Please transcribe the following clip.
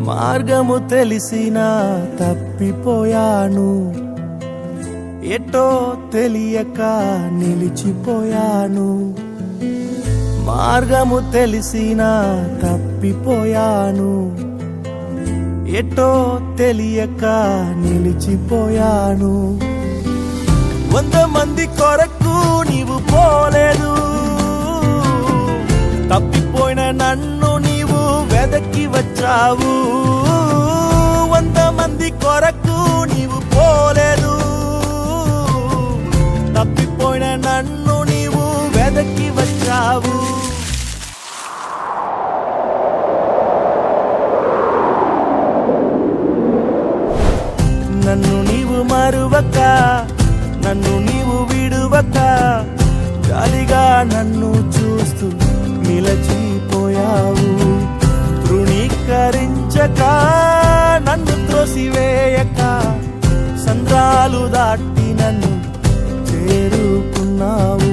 మార్గము తెలిసినా తప్పిపోయాను, ఎటో తెలియక నిలిచిపోయాను. మార్గము తెలిసినా తప్పిపోయాను, ఎటో తెలియక నిలిచిపోయాను. 100 మంది కొరకు నీవు పోలేదు, తప్పిపోయిన నన్ను నీవు వెదకి వచ్చావు. 100 మంది కొరకు నీవు పోలేదు, తప్పిపోయిన నన్ను నీవు వెదకి వచ్చావు. నన్ను నీవు మరువక, నన్ను నీవు విడువక, జాలిగా నన్ను చూస్తూ నిలచిపోయావు. తృణీకరించక, నన్ను త్రోసివేయక, సంద్రాలు దాటి నన్ను చేరుకున్నావు.